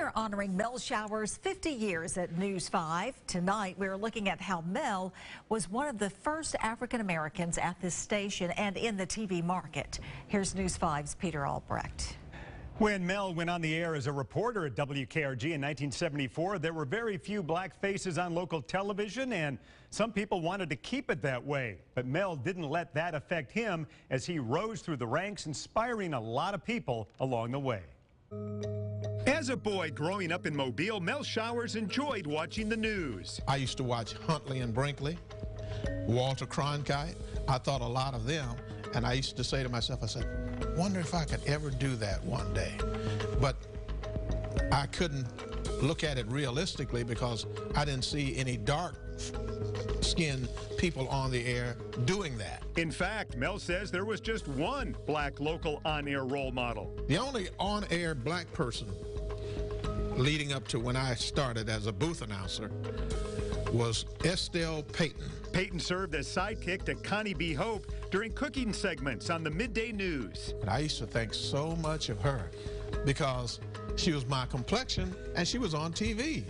We're honoring Mel Showers' 50 years at News 5. Tonight, we're looking at how Mel was one of the first African Americans at this station and in the TV market. Here's News 5's Peter Albrecht. When Mel went on the air as a reporter at WKRG in 1974, there were very few black faces on local television, and some people wanted to keep it that way. But Mel didn't let that affect him as he rose through the ranks, inspiring a lot of people along the way. As a boy growing up in Mobile, Mel Showers enjoyed watching the news. I used to watch Huntley and Brinkley, Walter Cronkite. I thought a lot of them, and I used to say to myself, I said, wonder if I could ever do that one day. But I couldn't look at it realistically because I didn't see any dark-skinned people on the air doing that. In fact, Mel says there was just one black local on-air role model. The only on-air black person leading up to when I started as a booth announcer was Estelle Payton. Payton served as sidekick to Connie B. Hope during cooking segments on the midday news. And I used to think so much of her because she was my complexion and she was on TV.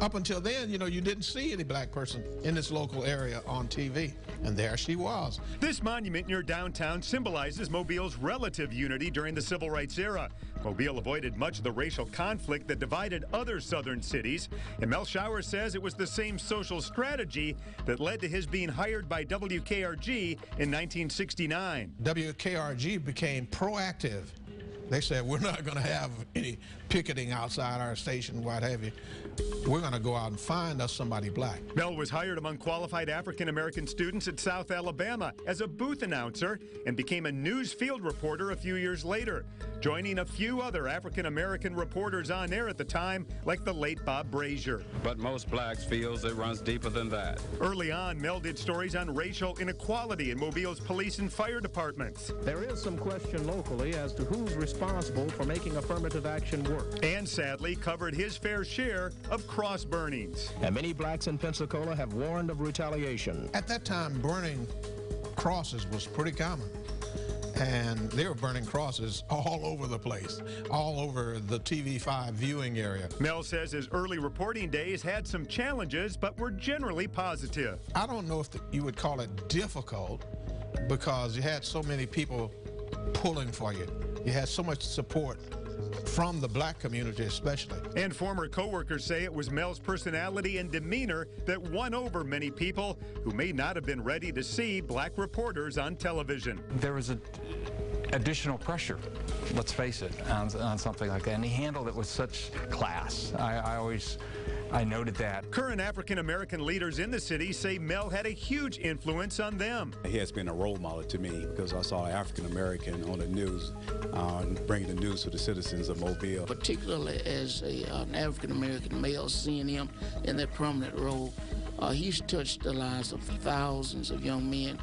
Up until then, you know, you didn't see any black person in this local area on TV. And there she was. This monument near downtown symbolizes Mobile's relative unity during the civil rights era. Mobile avoided much of the racial conflict that divided other southern cities. And Mel Showers says it was the same social strategy that led to his being hired by WKRG in 1969. WKRG became proactive. They said, we're not going to have any picketing outside our station, what have you. We're going to go out and find us somebody black. Mel was hired among qualified African-American students at South Alabama as a booth announcer and became a news field reporter a few years later, joining a few other African-American reporters on air at the time, like the late Bob Brazier. But most blacks feels it runs deeper than that. Early on, Mel did stories on racial inequality in Mobile's police and fire departments. There is some question locally as to who's responsible for making affirmative action work. And sadly covered his fair share of cross burnings. And many blacks in Pensacola have warned of retaliation. At that time, burning crosses was pretty common. And they were burning crosses all over the place, all over the TV5 viewing area. Mel says his early reporting days had some challenges, but were generally positive. I don't know if you would call it difficult because you had so many people pulling for you. You had so much support from the black community especially. And former co-workers say it was Mel's personality and demeanor that won over many people who may not have been ready to see black reporters on television. There was additional pressure, let's face it, on something like that, and he handled it with such class. I noted that. Current African-American leaders in the city say Mel had a huge influence on them. He has been a role model to me because I saw an African-American on the news bringing the news to the citizens of Mobile. Particularly as an African-American male, seeing him in that prominent role, he's touched the lives of thousands of young men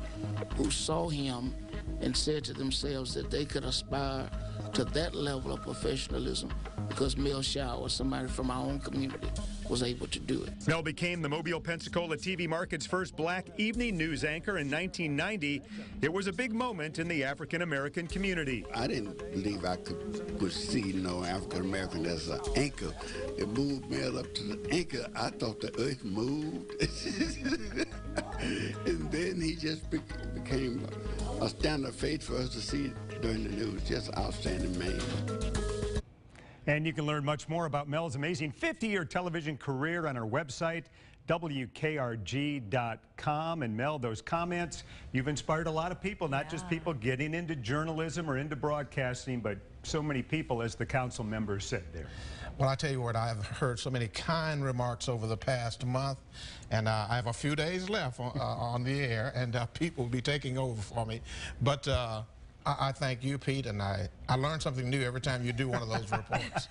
who saw him and said to themselves that they could aspire to that level of professionalism because Mel Showers, somebody from our own community, was able to do it. Mel became the Mobile-Pensacola TV market's first black evening news anchor in 1990. It was a big moment in the African-American community. I didn't believe I could see no African-American as an anchor. It moved Mel up to the anchor. I thought the earth moved. And then he just became a standard faith for us to see during the news. Just an outstanding man. And you can learn much more about Mel's amazing 50-year television career on our website, WKRG.com. And Mel, those comments, you've inspired a lot of people, not just people getting into journalism or into broadcasting, but so many people, as the council members said there. Well, I tell you what, I've heard so many kind remarks over the past month, and I have a few days left on the air, and people will be taking over for me. But I thank you, Pete, and I learn something new every time you do one of those reports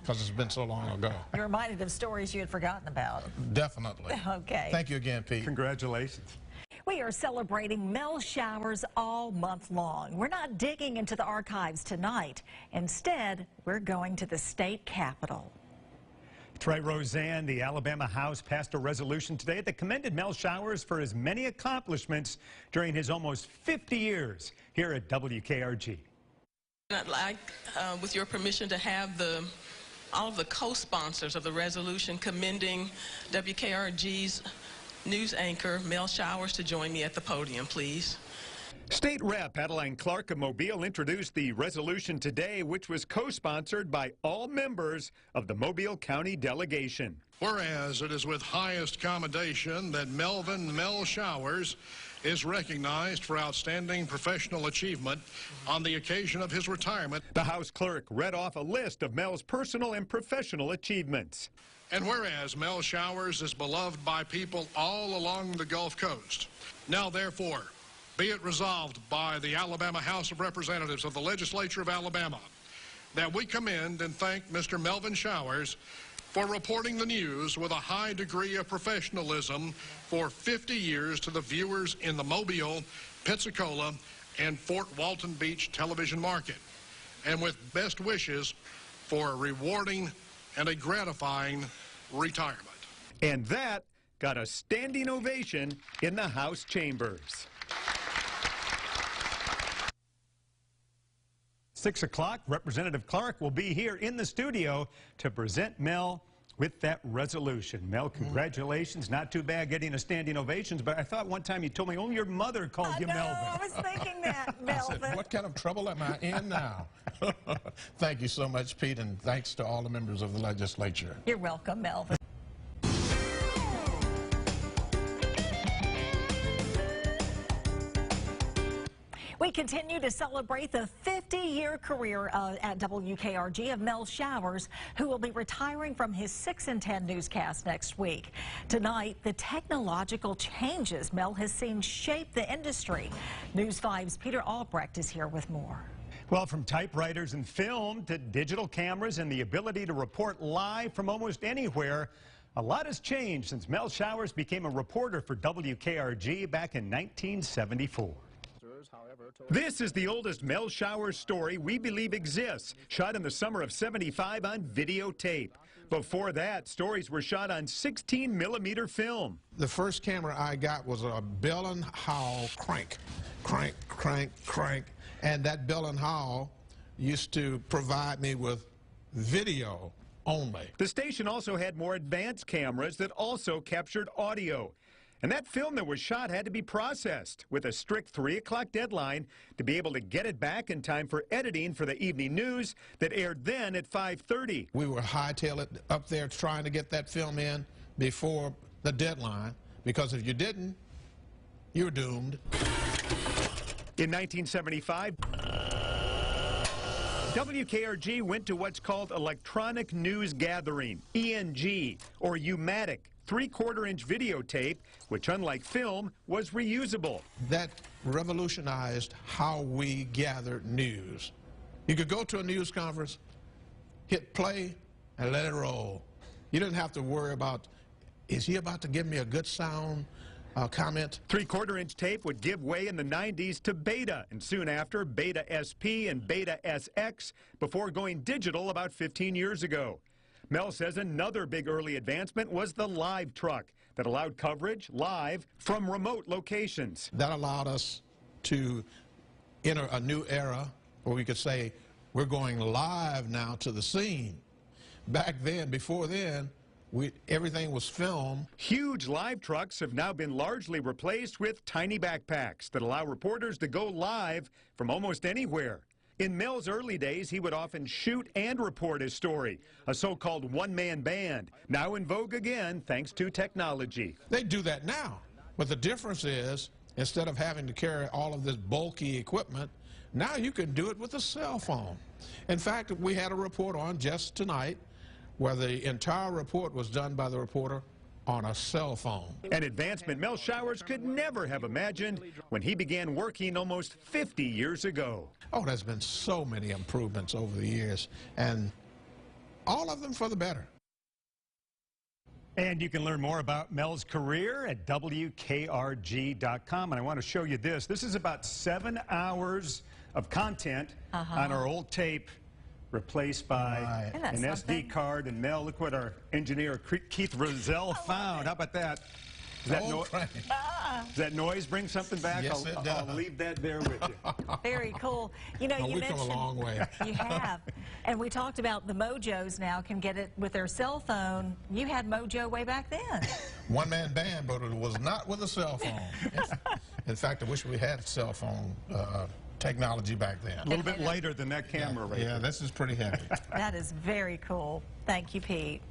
because it's been so long ago. You're reminded of stories you had forgotten about. Definitely. Okay. Thank you again, Pete. Congratulations. We are celebrating Mel Showers all month long. We're not digging into the archives tonight. Instead, we're going to the state capitol. That's right, Roseanne. The Alabama House passed a resolution today that commended Mel Showers for his many accomplishments during his almost 50 years here at WKRG. I'd like, with your permission, to have the all of the co-sponsors of the resolution commending WKRG's news anchor, Mel Showers, to join me at the podium, please. State Rep Adeline Clark of Mobile introduced the resolution today, which was co-sponsored by all members of the Mobile County delegation. Whereas it is with highest commendation that Mel Showers is recognized for outstanding professional achievement on the occasion of his retirement. The House Clerk read off a list of Mel's personal and professional achievements. And whereas Mel Showers is beloved by people all along the Gulf Coast, now therefore be it resolved by the Alabama House of Representatives of the Legislature of Alabama that we commend and thank Mr. Melvin Showers for reporting the news with a high degree of professionalism for 50 years to the viewers in the Mobile, Pensacola, and Fort Walton Beach television market, and with best wishes for a rewarding and a gratifying retirement. And that got a standing ovation in the House chambers. 6 o'clock, Representative Clark will be here in the studio to present Mel with that resolution. Mel, congratulations. Not too bad getting a standing ovations, but I thought one time you told me only your mother called you Melvin. I was thinking that, Melvin. I said, what kind of trouble am I in now? Thank you so much, Pete, and thanks to all the members of the legislature. You're welcome, Melvin. We continue to celebrate the 50-year career at WKRG of Mel Showers, who will be retiring from his 6 and 10 newscast next week. Tonight, the technological changes Mel has seen shape the industry. News 5's Peter Albrecht is here with more. Well, from typewriters and film to digital cameras and the ability to report live from almost anywhere, a lot has changed since Mel Showers became a reporter for WKRG back in 1974. This is the oldest Mel Showers story we believe exists, shot in the summer of '75 on videotape. Before that, stories were shot on 16mm film. The first camera I got was a Bell and Howell crank, crank, crank, crank, and that Bell and Howell used to provide me with video only. The station also had more advanced cameras that also captured audio. And that film that was shot had to be processed with a strict 3 o'clock deadline to be able to get it back in time for editing for the evening news that aired then at 5:30. We were hightail it up there trying to get that film in before the deadline, because if you didn't, you were doomed. In 1975, WKRG went to what's called electronic news gathering, ENG, or UMATIC. 3/4-inch videotape, which unlike film, was reusable. That revolutionized how we gathered news. You could go to a news conference, hit play, and let it roll. You didn't have to worry about, is he about to give me a good sound comment? 3/4-inch tape would give way in the 90s to Beta, and soon after, Beta SP and Beta SX, before going digital about 15 years ago. Mel says another big early advancement was the live truck that allowed coverage live from remote locations. That allowed us to enter a new era where we could say, we're going live now to the scene. Back then, before then, everything was film. Huge live trucks have now been largely replaced with tiny backpacks that allow reporters to go live from almost anywhere. In Mel's early days, he would often shoot and report his story, a so-called one-man band, now in vogue again thanks to technology. They do that now, but the difference is, instead of having to carry all of this bulky equipment, now you can do it with a cell phone. In fact, we had a report on just tonight where the entire report was done by the reporter on a cell phone. An advancement Mel Showers could never have imagined when he began working almost 50 years ago. Oh, there's been so many improvements over the years, and all of them for the better. And you can learn more about Mel's career at WKRG.com. And I want to show you this. This is about 7 hours of content on our old tape, replaced by an SD card. And Mel, look what our engineer Keith Roselle found. How about that? Does that noise bring something back? Yes, it does. I'll leave that there with you. Very cool. You know, you we've mentioned come a long way. You have. And we talked about the Mojos now can get it with their cell phone. You had Mojo way back then. One-man band, but it was not with a cell phone. In fact, I wish we had cell phone technology back then. A little bit lighter than that camera right Yeah, there. this is pretty heavy. That is very cool. Thank you, Pete.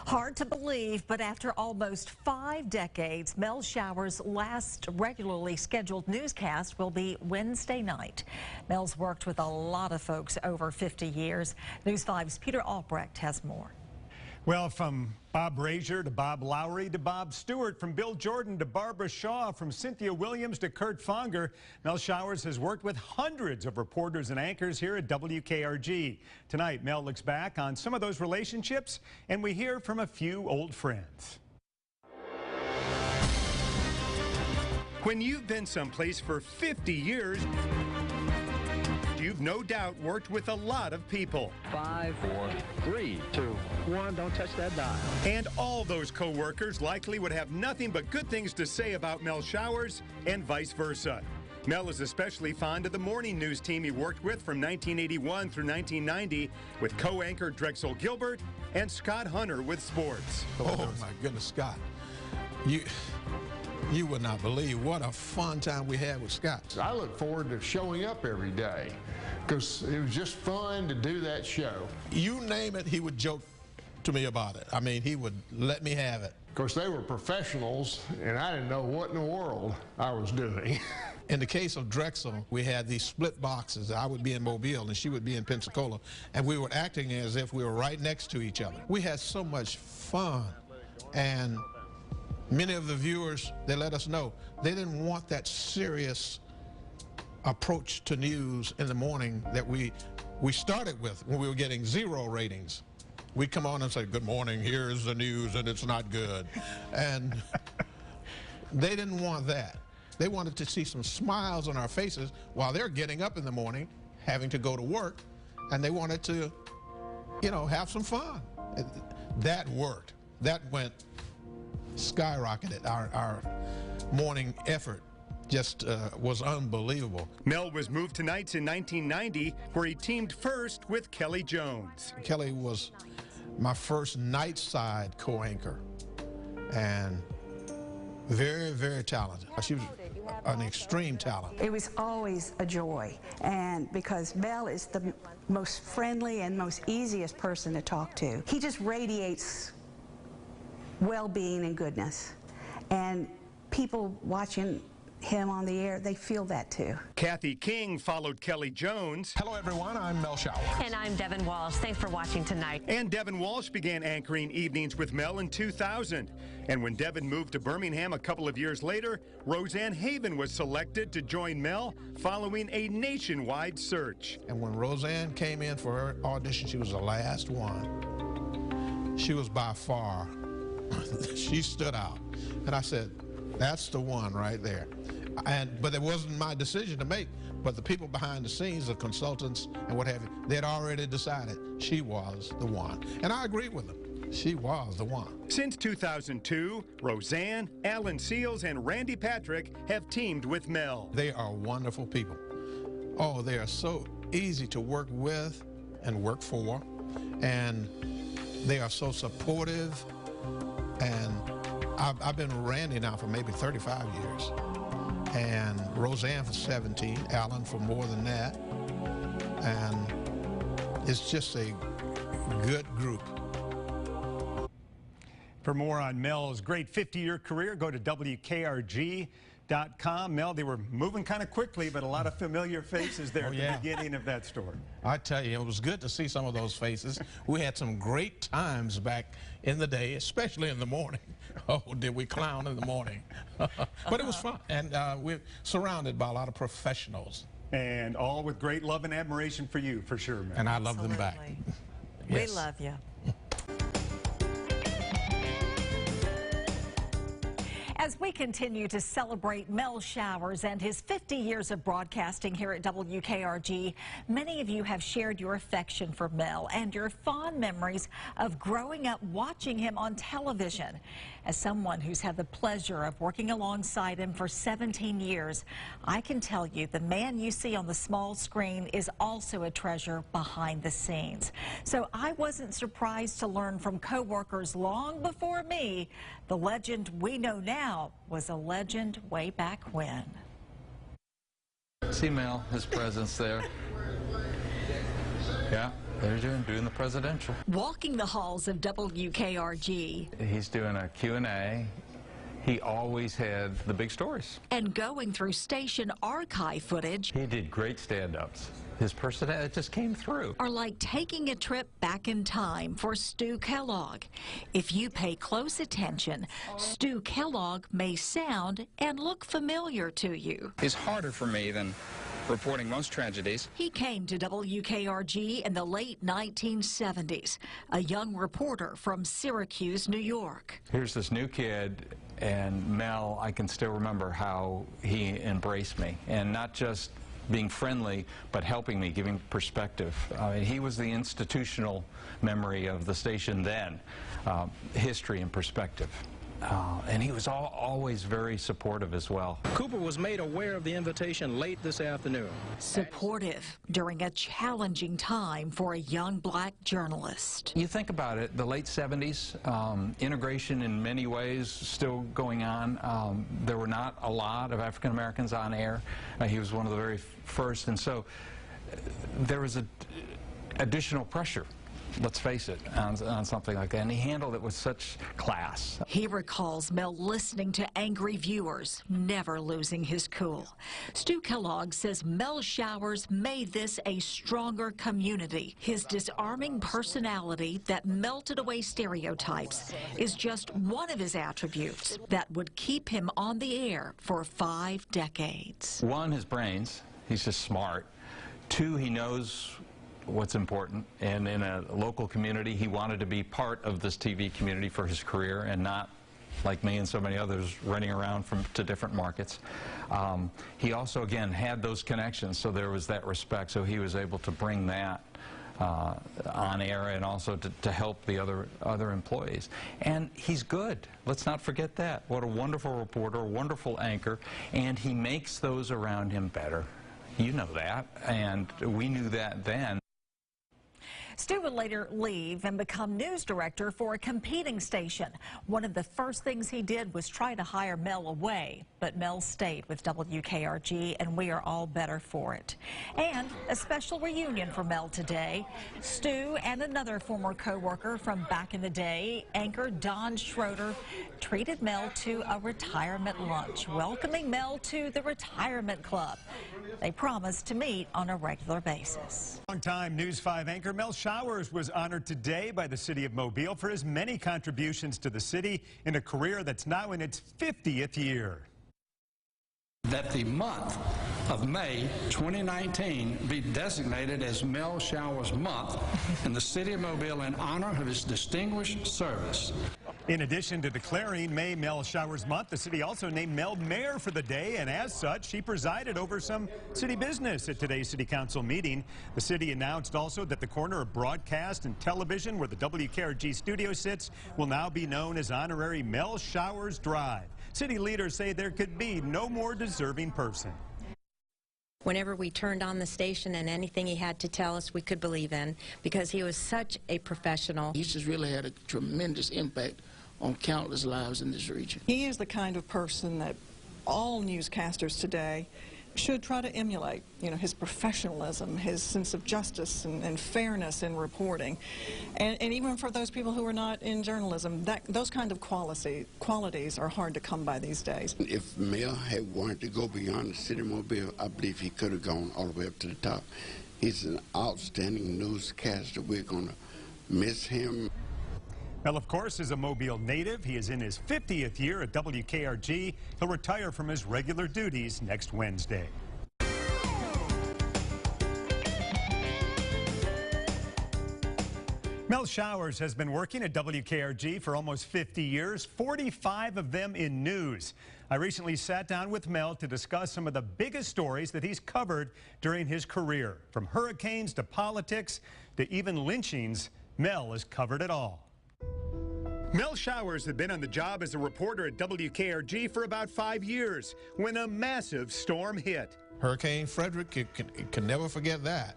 Hard to believe, but after almost 5 decades, Mel Showers' last regularly scheduled newscast will be Wednesday night. Mel's worked with a lot of folks over 50 years. News 5's Peter Albrecht has more. Well, from Bob Brazier to Bob Lowry to Bob Stewart, from Bill Jordan to Barbara Shaw, from Cynthia Williams to Kurt Fonger, Mel Showers has worked with hundreds of reporters and anchors here at WKRG. Tonight, Mel looks back on some of those relationships, and we hear from a few old friends. When you've been someplace for 50 years, you've no doubt worked with a lot of people. 5, 4, 3, 2, 1. Don't touch that dial. And all those co-workers likely would have nothing but good things to say about Mel Showers and vice versa. Mel is especially fond of the morning news team he worked with from 1981 through 1990 with co-anchor Drexel Gilbert and Scott Hunter with sports. Oh, my goodness, Scott. You would not believe what a fun time we had with Scott. I look forward to showing up every day because it was just fun to do that show. You name it, he would joke to me about it. I mean, he would let me have it. Of course, they were professionals, and I didn't know what in the world I was doing. In the case of Drexel, we had these split boxes. I would be in Mobile, and she would be in Pensacola, and we were acting as if we were right next to each other. We had so much fun, and many of the viewers, they let us know they didn't want that serious approach to news in the morning that we started with when we were getting 0 ratings. We'd come on and say, good morning, here's the news, and it's not good. And they didn't want that. They wanted to see some smiles on our faces while they're getting up in the morning, having to go to work, and they wanted to, you know, have some fun. That worked. That went skyrocketed. Our morning effort just was unbelievable. Mel was moved to nights in 1990, where he teamed first with Kelly Jones. Kelly was my first night side co-anchor, and very, very talented. She was an extreme talent. It was always a joy, and because Mel is the most friendly and most easiest person to talk to. He just radiates well-being and goodness, and people watching him on the air, they feel that too. Kathy King followed Kelly Jones. Hello everyone, I'm Mel Showers. And I'm Devin Walsh. Thanks for watching tonight. And Devin Walsh began anchoring evenings with Mel in 2000. And when Devin moved to Birmingham a couple of years later, Roseanne Haven was selected to join Mel following a nationwide search. And when Roseanne came in for her audition, she was the last one. She was by far, she stood out. And I said, that's the one right there. But it wasn't my decision to make, but the people behind the scenes, the consultants and what have you, they had already decided she was the one. And I agreed with them. She was the one. Since 2002, Roseanne, Alan Seals, and Randy Patrick have teamed with Mel. They are wonderful people. Oh, they are so easy to work with and work for, and they are so supportive. And I've been with Randy now for maybe 35 years, and Roseanne for 17, Alan for more than that, and it's just a good group. For more on Mel's great 50-year career, go to WKRG.com. Mel, they were moving kind of quickly, but a lot of familiar faces there at the beginning of that story. I tell you, it was good to see some of those faces. We had some great times back in the day, especially in the morning. Oh, did we clown in the morning. But it was fun, and we're surrounded by a lot of professionals. And all with great love and admiration for you, for sure, Mel. And I love them back. Yes. We love you. As we continue to celebrate Mel Showers and his 50 years of broadcasting here at WKRG, many of you have shared your affection for Mel and your fond memories of growing up watching him on television. As someone who's had the pleasure of working alongside him for 17 years, I can tell you the man you see on the small screen is also a treasure behind the scenes. So I wasn't surprised to learn from co-workers long before me the legend we know now was a legend way back when. See Mel, his presence there. Yeah, there's doing the presidential. Walking the halls of WKRG. He's doing a Q&A. He always had the big stories. And going through station archive footage. He did great stand-ups. His personality just came through. Are like taking a trip back in time for Stu Kellogg. If you pay close attention, Stu Kellogg may sound and look familiar to you. It's harder for me than reporting most tragedies. He came to WKRG in the late 1970s, a young reporter from Syracuse, New York. Here's this new kid, and Mel, I can still remember how he embraced me, and not just being friendly, but helping me, giving perspective. He was the institutional memory of the station then, history and perspective. And he was always very supportive as well. Cooper was made aware of the invitation late this afternoon. Supportive during a challenging time for a young black journalist. You think about it, the late 70s, integration in many ways still going on. There were not a lot of African Americans on air. He was one of the very first, and so there was additional pressure, let's face it, on something like that, and he handled it with such class. He recalls Mel listening to angry viewers, never losing his cool. Stu Kellogg says Mel Showers made this a stronger community. His disarming personality that melted away stereotypes is just one of his attributes that would keep him on the air for 5 decades. 1, his brains. He's just smart. 2, he knows what's important, and in a local community he wanted to be part of this TV community for his career and not like me and so many others running around to different markets. He also again had those connections, so there was that respect, so he was able to bring that on air and also to help the other employees. And he's good. Let's not forget that. What a wonderful reporter, a wonderful anchor, and he makes those around him better. You know that, and we knew that then. Stu would later leave and become news director for a competing station. One of the first things he did was try to hire Mel away, but Mel stayed with WKRG, and we are all better for it. And a special reunion for Mel today. Stu and another former co-worker from back in the day, anchor Don Schroeder, treated Mel to a retirement lunch, welcoming Mel to the retirement club. They promised to meet on a regular basis. Longtime News 5 anchor Mel Showers was honored today by the city of Mobile for his many contributions to the city in a career that's now in its 50th year. That the month of May 2019 be designated as Mel Showers Month in the city of Mobile in honor of his distinguished service. In addition to declaring May Mel Showers Month, the city also named Mel mayor for the day, and as such, she presided over some city business at today's city council meeting. The city announced also that the corner of broadcast and television where the WKRG studio sits will now be known as honorary Mel Showers Drive. City leaders say there could be no more deserving person. Whenever we turned on the station and anything he had to tell us, we could believe in, because he was such a professional. He's just really had a tremendous impact on countless lives in this region. He is the kind of person that all newscasters today should try to emulate. You know, his professionalism, his sense of justice and fairness in reporting. And even for those people who are not in journalism, those kind of qualities are hard to come by these days. If Mel had wanted to go beyond the city of Mobile, I believe he could have gone all the way up to the top. He's an outstanding newscaster. We're going to miss him. Mel, of course, is a Mobile native. He is in his 50th year at WKRG. He'll retire from his regular duties next Wednesday. Mel Showers has been working at WKRG for almost 50 years, 45 of them in news. I recently sat down with Mel to discuss some of the biggest stories that he's covered during his career. From hurricanes to politics to even lynchings, Mel has covered it all. Mel Showers had been on the job as a reporter at WKRG for about 5 years when a massive storm hit. Hurricane Frederick, you can never forget that.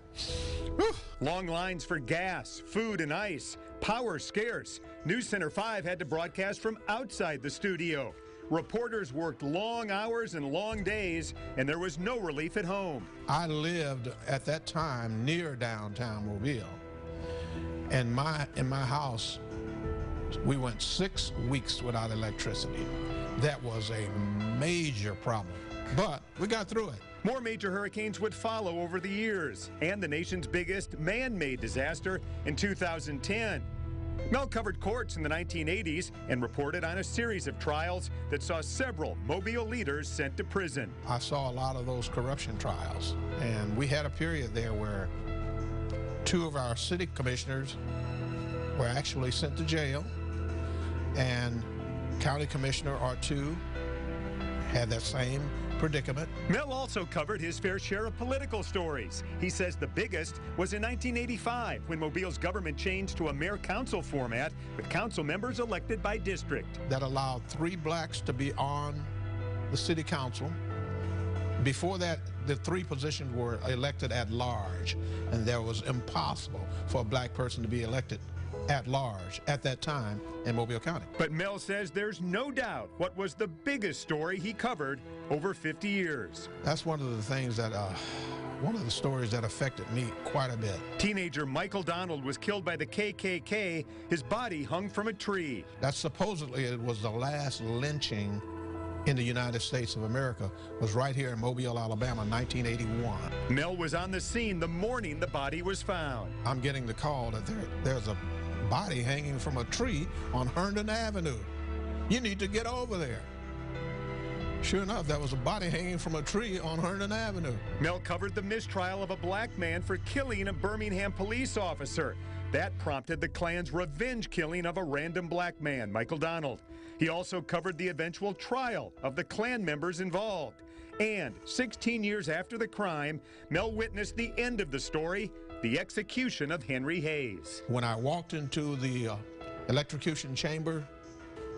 Long lines for gas, food, and ice. Power scarce. News Center 5 had to broadcast from outside the studio. Reporters worked long hours and long days, and there was no relief at home. I lived at that time near downtown Mobile. And in my house, we went 6 weeks without electricity. That was a major problem, but we got through it. More major hurricanes would follow over the years, and the nation's biggest man-made disaster in 2010. Mel covered courts in the 1980s and reported on a series of trials that saw several Mobile leaders sent to prison. I saw a lot of those corruption trials, and we had a period there where 2 of our city commissioners were actually sent to jail, and County Commissioner or 2 had that same predicament. Mel also covered his fair share of political stories. He says the biggest was in 1985 when Mobile's government changed to a mayor-council format with council members elected by district. That allowed 3 blacks to be on the city council. Before that, the 3 positions were elected at large, and there was impossible for a black person to be elected at large at that time in Mobile County. But Mel says there's no doubt what was the biggest story he covered over 50 years. That's one of the things that, one of the stories that affected me quite a bit. Teenager Michael Donald was killed by the KKK. His body hung from a tree. That supposedly it was the last lynching in the United States of America, was right here in Mobile, Alabama, 1981. Mel was on the scene the morning the body was found. I'm getting the call that there's a body hanging from a tree on Herndon Avenue. You need to get over there. Sure enough, there was a body hanging from a tree on Herndon Avenue. Mel covered the mistrial of a black man for killing a Birmingham police officer. That prompted the Klan's revenge killing of a random black man, Michael Donald. He also covered the eventual trial of the Klan members involved. And 16 years after the crime, Mel witnessed the end of the story, the execution of Henry Hayes. When I walked into the electrocution chamber,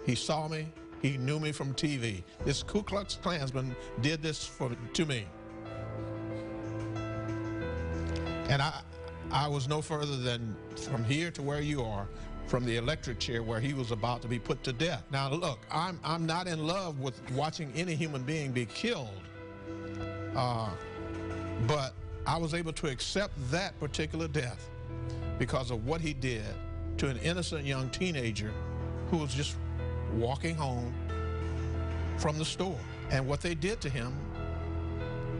he saw me. He knew me from TV. This Ku Klux Klansman did this to me. And I was no further than from here to where you are, from the electric chair where he was about to be put to death. Now look, I'm not in love with watching any human being be killed, but I was able to accept that particular death because of what he did to an innocent young teenager who was just walking home from the store. And what they did to him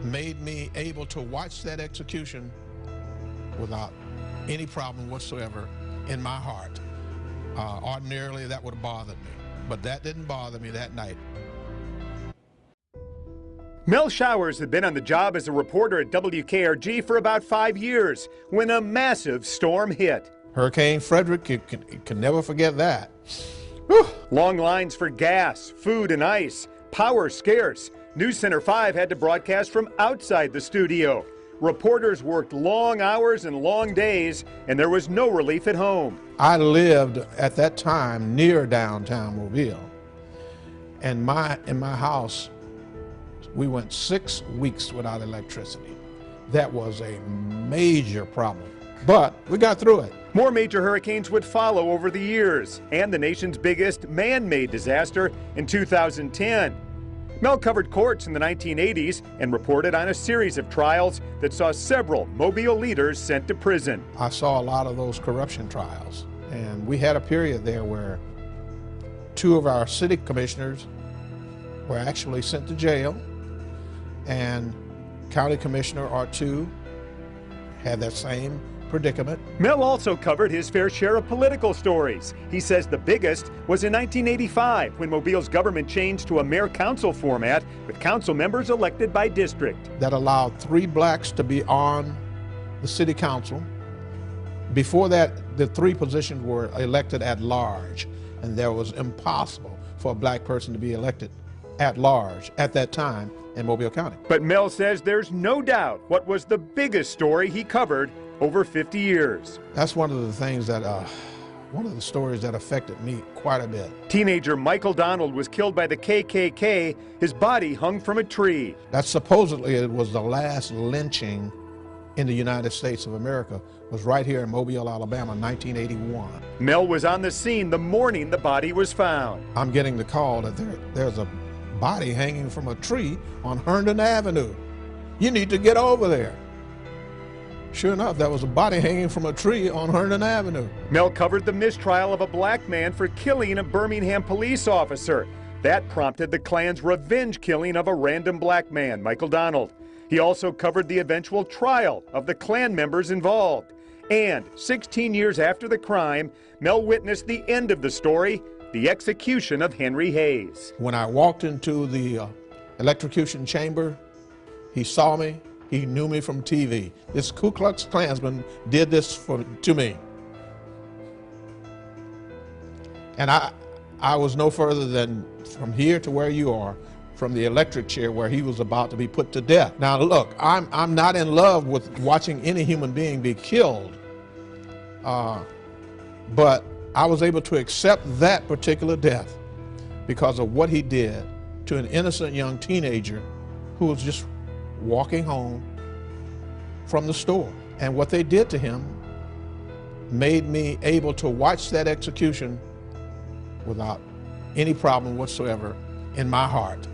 made me able to watch that execution without any problem whatsoever in my heart. Ordinarily, that would have bothered me, but that didn't bother me that night. Mel Showers had been on the job as a reporter at WKRG for about 5 years when a massive storm hit. Hurricane Frederick, you can never forget that. Long lines for gas, food, and ice. Power scarce. News Center 5 had to broadcast from outside the studio. Reporters worked long hours and long days, and there was no relief at home. I lived at that time near downtown Mobile. And in my house, we went 6 weeks without electricity. That was a major problem, but we got through it. More major hurricanes would follow over the years, and the nation's biggest man-made disaster in 2010. Mel covered courts in the 1980s and reported on a series of trials that saw several Mobile leaders sent to prison. I saw a lot of those corruption trials, and we had a period there where 2 of our city commissioners were actually sent to jail, and County Commissioner or 2 had that same predicament. Mel also covered his fair share of political stories. He says the biggest was in 1985 when Mobile's government changed to a mayor-council format with council members elected by district. That allowed 3 blacks to be on the city council. Before that, the 3 positions were elected at large, and there was impossible for a black person to be elected at large at that time in Mobile County. But Mel says there's no doubt what was the biggest story he covered over 50 years. That's one of the things that, one of the stories that affected me quite a bit. Teenager Michael Donald was killed by the KKK, his body hung from a tree. That supposedly it was the last lynching in the United States of America, was right here in Mobile, Alabama, 1981. Mel was on the scene the morning the body was found. I'm getting the call that there's a body hanging from a tree on Herndon Avenue. You need to get over there. Sure enough, there was a body hanging from a tree on Herndon Avenue. Mel covered the mistrial of a black man for killing a Birmingham police officer. That prompted the Klan's revenge killing of a random black man, Michael Donald. He also covered the eventual trial of the Klan members involved. And 16 years after the crime, Mel witnessed the end of the story, the execution of Henry Hayes. When I walked into the electrocution chamber, he saw me. He knew me from TV. This Ku Klux Klansman did this to me. And I was no further than from here to where you are, from the electric chair where he was about to be put to death. Now look, I'm not in love with watching any human being be killed, but I was able to accept that particular death because of what he did to an innocent young teenager who was just walking home from the store. And what they did to him made me able to watch that execution without any problem whatsoever in my heart.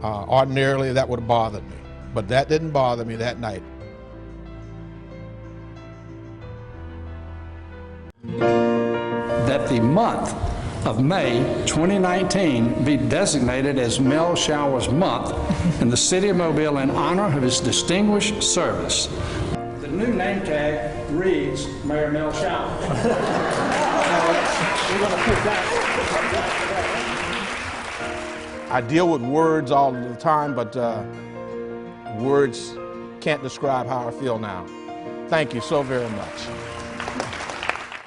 Ordinarily, that would have bothered me, but that didn't bother me that night. That the month of May 2019 be designated as Mel Showers Month in the city of Mobile in honor of his distinguished service. The new name tag reads Mayor Mel Showers. We're going to put that. I deal with words all the time, but words can't describe how I feel now. Thank you so very much.